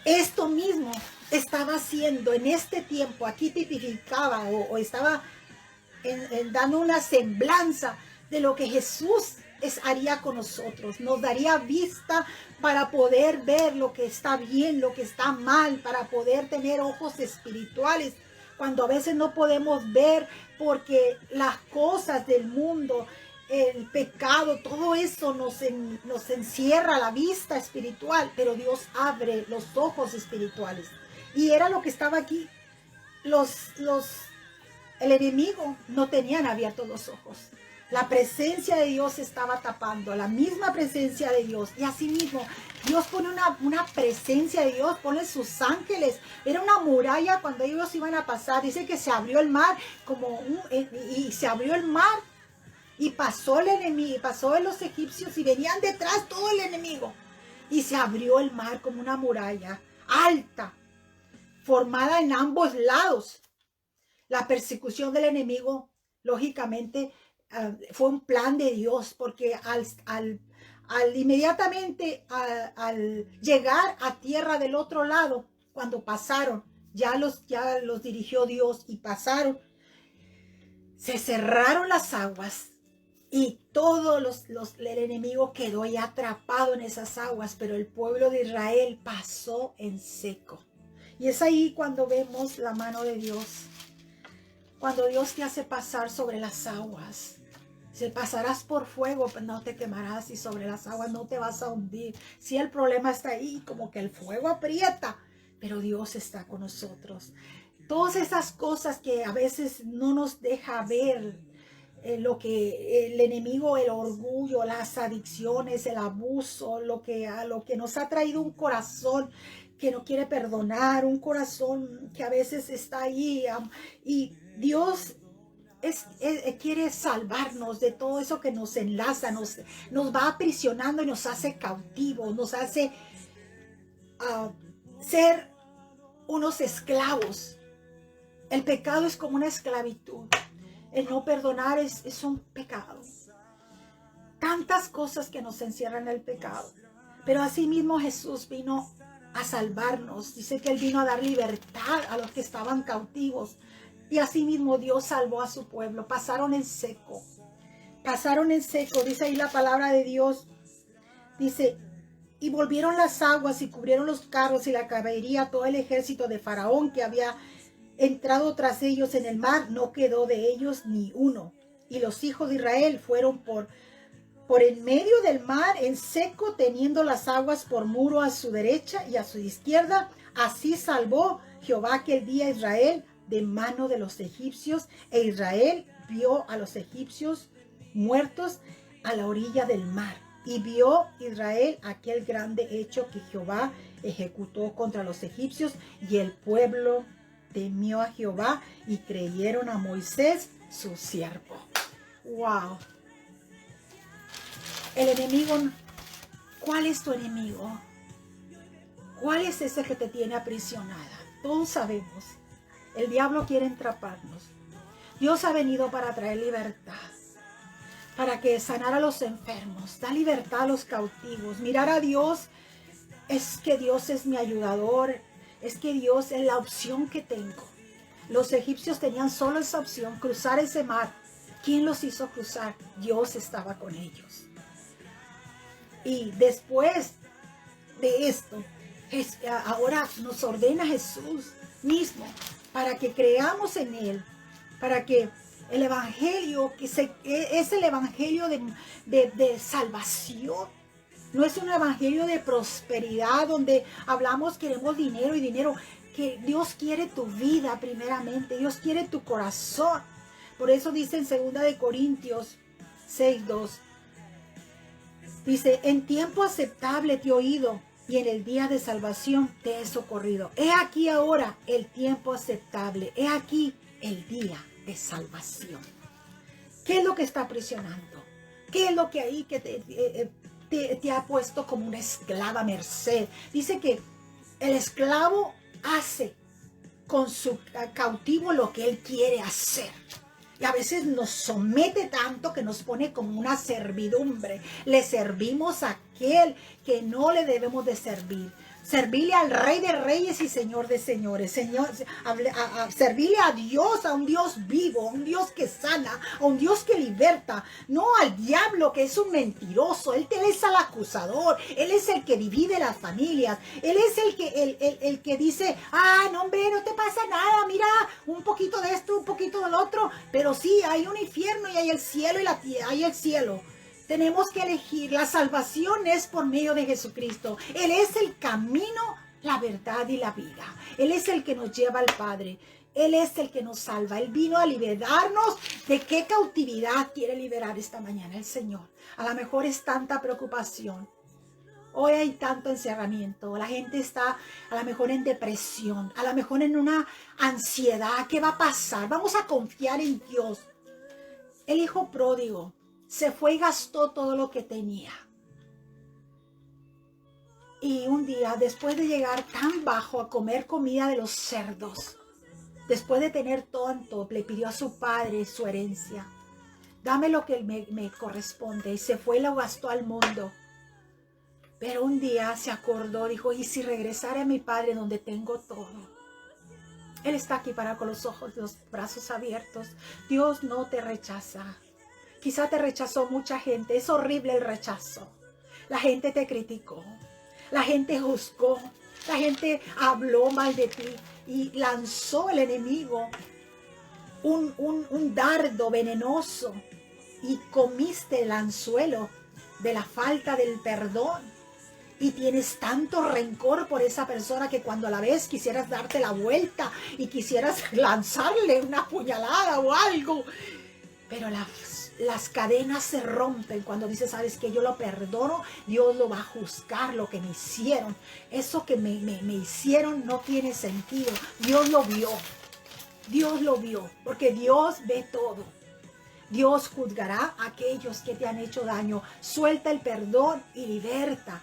Esto mismo estaba haciendo en este tiempo, aquí tipificaba o estaba dando una semblanza de lo que Jesús haría con nosotros. Nos daría vista para poder ver lo que está bien, lo que está mal, para poder tener ojos espirituales, cuando a veces no podemos ver porque las cosas del mundo, el pecado, todo eso nos encierra la vista espiritual, pero Dios abre los ojos espirituales. Y era lo que estaba aquí. El enemigo no tenían abiertos los ojos. La presencia de Dios estaba tapando, la misma presencia de Dios. Y así mismo, Dios pone una presencia de Dios, pone sus ángeles. Era una muralla cuando ellos iban a pasar. Dice que se abrió el mar y se abrió el mar. Y pasó el enemigo, pasó los egipcios y venían detrás todo el enemigo. Y se abrió el mar como una muralla alta, formada en ambos lados. La persecución del enemigo, lógicamente, fue un plan de Dios, porque inmediatamente al llegar a tierra del otro lado, cuando pasaron, ya los dirigió Dios y pasaron, se cerraron las aguas y todo el enemigo quedó ya atrapado en esas aguas, pero el pueblo de Israel pasó en seco. Y es ahí cuando vemos la mano de Dios. Cuando Dios te hace pasar sobre las aguas, si pasarás por fuego, pues no te quemarás, y sobre las aguas no te vas a hundir. Si el problema está ahí, como que el fuego aprieta, pero Dios está con nosotros. Todas esas cosas que a veces no nos deja ver, lo que el enemigo, el orgullo, las adicciones, el abuso, lo que nos ha traído un corazón que no quiere perdonar, un corazón que a veces está ahí, y Dios quiere salvarnos de todo eso que nos enlaza, nos va aprisionando y nos hace cautivos, nos hace ser unos esclavos. El pecado es como una esclavitud. El no perdonar es un pecado. Tantas cosas que nos encierran en el pecado. Pero así mismo Jesús vino a salvarnos. Dice que Él vino a dar libertad a los que estaban cautivos. Y así mismo Dios salvó a su pueblo. Pasaron en seco. Pasaron en seco. Dice ahí la palabra de Dios. Dice, y volvieron las aguas y cubrieron los carros y la caballería, todo el ejército de Faraón que había entrado tras ellos en el mar. No quedó de ellos ni uno. Y los hijos de Israel fueron por en medio del mar en seco, teniendo las aguas por muro a su derecha y a su izquierda. Así salvó Jehová aquel día a Israel de mano de los egipcios, e Israel vio a los egipcios muertos a la orilla del mar. Y vio Israel aquel grande hecho que Jehová ejecutó contra los egipcios, y el pueblo temió a Jehová y creyeron a Moisés su siervo. Wow. El enemigo, ¿cuál es tu enemigo? ¿Cuál es ese que te tiene aprisionada? Todos sabemos. El diablo quiere atraparnos. Dios ha venido para traer libertad, para que sanar a los enfermos, da libertad a los cautivos. Mirar a Dios es que Dios es mi ayudador, es que Dios es la opción que tengo. Los egipcios tenían solo esa opción, cruzar ese mar. ¿Quién los hizo cruzar? Dios estaba con ellos. Y después de esto, ahora nos ordena Jesús mismo para que creamos en Él, para que el evangelio, es el evangelio de salvación. No es un evangelio de prosperidad donde hablamos, queremos dinero y dinero. Que Dios quiere tu vida primeramente. Dios quiere tu corazón. Por eso dice en 2 Corintios 6:2. Dice, en tiempo aceptable te he oído, y en el día de salvación te he socorrido. He aquí ahora el tiempo aceptable. He aquí el día de salvación. ¿Qué es lo que está aprisionando? ¿Qué es lo que ahí que te ha puesto como una esclava a merced? Dice que el esclavo hace con su cautivo lo que él quiere hacer. Y a veces nos somete tanto que nos pone como una servidumbre. Le servimos a aquel que no le debemos de servir. Servirle al Rey de Reyes y Señor de Señores. Servirle a Dios, a un Dios vivo, a un Dios que sana, a un Dios que liberta. No al diablo, que es un mentiroso. Él es el acusador. Él es el que divide las familias. Él es el que dice, no hombre, no te pasa nada. Mira, un poquito de esto, un poquito del otro. Pero sí, hay un infierno y hay el cielo y hay el cielo. Tenemos que elegir. La salvación es por medio de Jesucristo. Él es el camino, la verdad y la vida. Él es el que nos lleva al Padre. Él es el que nos salva. Él vino a liberarnos. ¿De qué cautividad quiere liberar esta mañana el Señor? A lo mejor es tanta preocupación. Hoy hay tanto encerramiento. La gente está a lo mejor en depresión, a lo mejor en una ansiedad. ¿Qué va a pasar? Vamos a confiar en Dios. El hijo pródigo se fue y gastó todo lo que tenía. Y un día, después de llegar tan bajo a comer comida de los cerdos, después de tener todo en top, le pidió a su padre su herencia. Dame lo que me corresponde. Y se fue y lo gastó al mundo. Pero un día se acordó, dijo, ¿y si regresara a mi padre donde tengo todo? Él está aquí para con los ojos, los brazos abiertos. Dios no te rechaza. Quizá te rechazó mucha gente. Es horrible el rechazo. La gente te criticó. La gente juzgó. La gente habló mal de ti. Y lanzó el enemigo un dardo venenoso. Y comiste el anzuelo de la falta del perdón. Y tienes tanto rencor por esa persona que cuando la ves quisieras darte la vuelta y quisieras lanzarle una puñalada o algo. Pero las cadenas se rompen cuando dices, sabes que yo lo perdono, Dios lo va a juzgar lo que me hicieron. Eso que me hicieron no tiene sentido. Dios lo vio. Dios lo vio, porque Dios ve todo. Dios juzgará a aquellos que te han hecho daño. Suelta el perdón y liberta.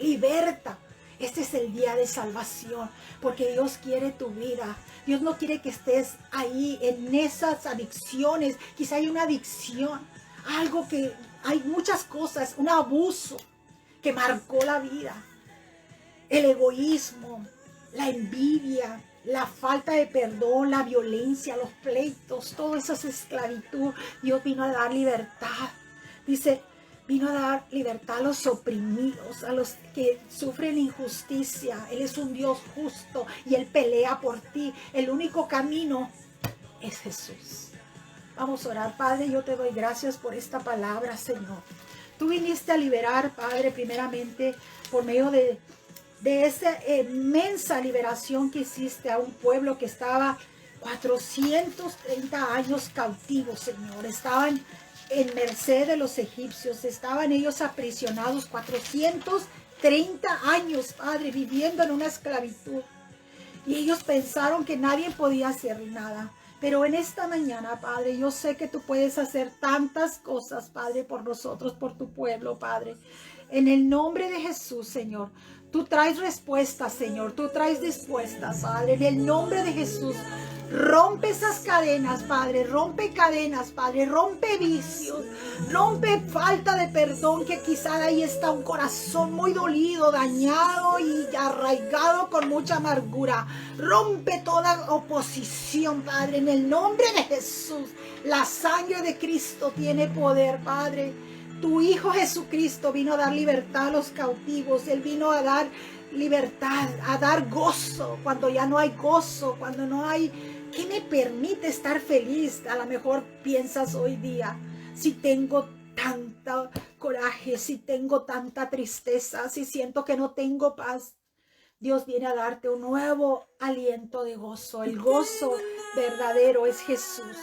Liberta. Este es el día de salvación, porque Dios quiere tu vida. Dios no quiere que estés ahí en esas adicciones. Quizá hay una adicción, algo que hay muchas cosas, un abuso que marcó la vida. El egoísmo, la envidia, la falta de perdón, la violencia, los pleitos, todo eso es esclavitud. Dios vino a dar libertad. Dice, vino a dar libertad a los oprimidos, a los que sufren injusticia. Él es un Dios justo y Él pelea por ti. El único camino es Jesús. Vamos a orar. Padre, yo te doy gracias por esta palabra, Señor. Tú viniste a liberar, Padre, primeramente por medio de esa inmensa liberación que hiciste a un pueblo que estaba 430 años cautivo, Señor. Estaban en merced de los egipcios, estaban ellos aprisionados 430 años, Padre, viviendo en una esclavitud. Y ellos pensaron que nadie podía hacer nada. Pero en esta mañana, Padre, yo sé que tú puedes hacer tantas cosas, Padre, por nosotros, por tu pueblo, Padre. En el nombre de Jesús, Señor, tú traes respuestas, Señor, tú traes respuestas, Padre. En el nombre de Jesús, rompe esas cadenas, Padre, rompe cadenas, Padre, rompe vicios, rompe falta de perdón, que quizá ahí está un corazón muy dolido, dañado y arraigado con mucha amargura. Rompe toda oposición, Padre, en el nombre de Jesús. La sangre de Cristo tiene poder, Padre. Tu Hijo Jesucristo vino a dar libertad a los cautivos. Él vino a dar libertad, a dar gozo cuando ya no hay gozo, cuando no hay. ¿Qué me permite estar feliz? A lo mejor piensas hoy día, si tengo tanta coraje, si tengo tanta tristeza, si siento que no tengo paz, Dios viene a darte un nuevo aliento de gozo. El gozo verdadero es Jesús.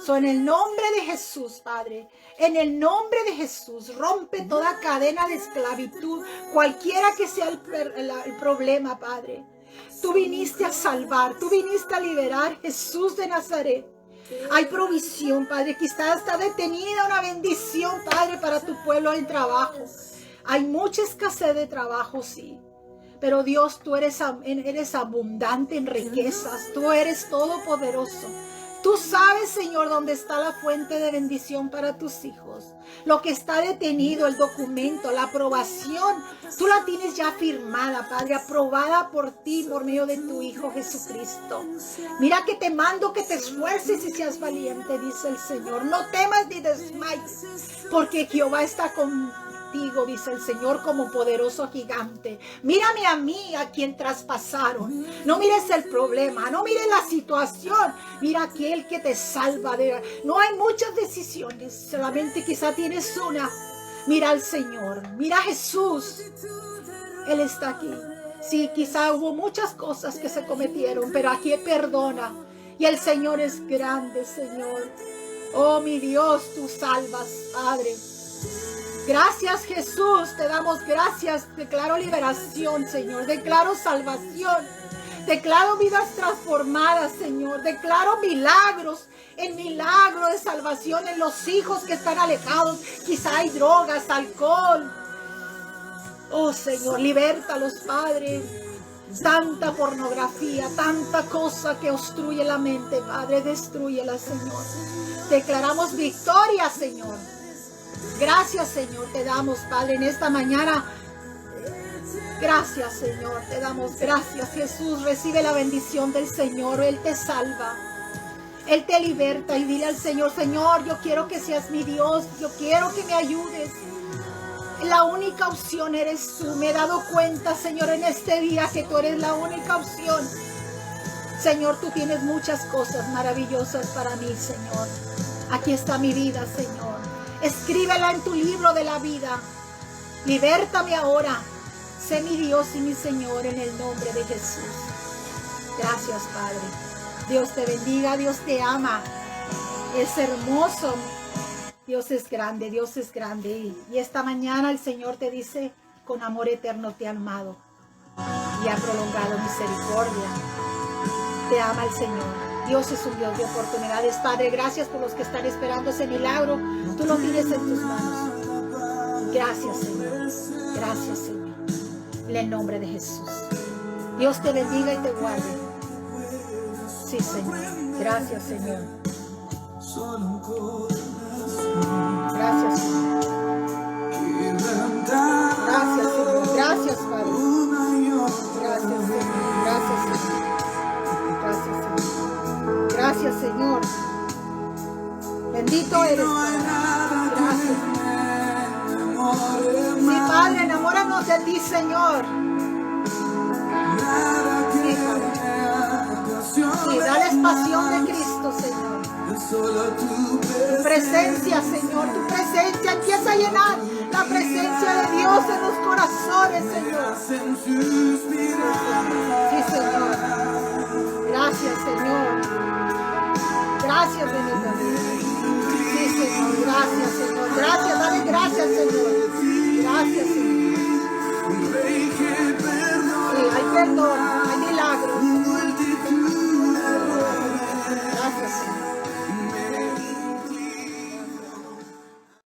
En el nombre de Jesús, Padre, en el nombre de Jesús, rompe toda cadena de esclavitud, cualquiera que sea el problema, Padre. Tú viniste a salvar, tú viniste a liberar, Jesús de Nazaret. Hay provisión, Padre. Quizá está detenida una bendición, Padre, para tu pueblo en trabajo. Hay mucha escasez de trabajo, sí. Pero Dios, tú eres abundante en riquezas. Tú eres todopoderoso. Tú sabes, Señor, dónde está la fuente de bendición para tus hijos. Lo que está detenido, el documento, la aprobación, tú la tienes ya firmada, Padre, aprobada por ti, por medio de tu Hijo Jesucristo. Mira que te mando que te esfuerces y seas valiente, dice el Señor. No temas ni desmayes, porque Jehová está contigo, dice el Señor, como poderoso gigante. Mírame a mí, a quien traspasaron. No mires el problema, no mires la situación. Mira aquel que te salva. No hay muchas decisiones, solamente quizá tienes una. Mira al Señor, mira a Jesús. Él está aquí. Sí, quizá hubo muchas cosas que se cometieron, pero aquí perdona. Y el Señor es grande, Señor. Oh, mi Dios, tú salvas, Padre. Gracias, Jesús. Te damos gracias. Declaro liberación, Señor. Declaro salvación. Declaro vidas transformadas, Señor. Declaro milagros. El milagro de salvación en los hijos que están alejados. Quizá hay drogas, alcohol. Oh, Señor, libértalos, Padre. Tanta pornografía, tanta cosa que obstruye la mente, Padre, destrúyela, Señor. Declaramos victoria, Señor. Gracias, Señor, te damos, Padre, en esta mañana. Gracias, Señor, te damos gracias. Jesús, recibe la bendición del Señor. Él te salva, Él te liberta. Y dile al Señor: Señor, yo quiero que seas mi Dios. Yo quiero que me ayudes. La única opción eres tú. Me he dado cuenta, Señor, en este día que tú eres la única opción. Señor, tú tienes muchas cosas maravillosas para mí, Señor. Aquí está mi vida, Señor. Escríbela en tu libro de la vida. Libértame ahora. Sé mi Dios y mi Señor, en el nombre de Jesús. Gracias, Padre. Dios te bendiga, Dios te ama. Es hermoso. Dios es grande, Dios es grande. Y esta mañana el Señor te dice: con amor eterno te ha amado y ha prolongado misericordia. Te ama el Señor. Dios es un Dios de oportunidades. Padre, gracias por los que están esperando ese milagro. Tú lo tienes en tus manos. Gracias, Señor. Gracias, Señor. En el nombre de Jesús. Dios te bendiga y te guarde. Sí, Señor. Gracias, Señor. Gracias, Señor. Gracias, Señor. Gracias, Padre. Gracias, Señor. Gracias, Señor. Gracias, Señor. Gracias, Señor. Bendito eres, Padre. Gracias. Sí, Padre, enamóranos de ti, Señor. Sí, Padre. Sí, dales pasión de Cristo, Señor. Tu presencia, Señor, tu presencia empieza a llenar la presencia de Dios en los corazones, Señor. Sí, Señor. Gracias, Señor. Gracias, bendito Dios. Sí, Señor. Gracias, Señor. Gracias, dale gracias, Señor. Gracias, Señor. Sí, hay perdón.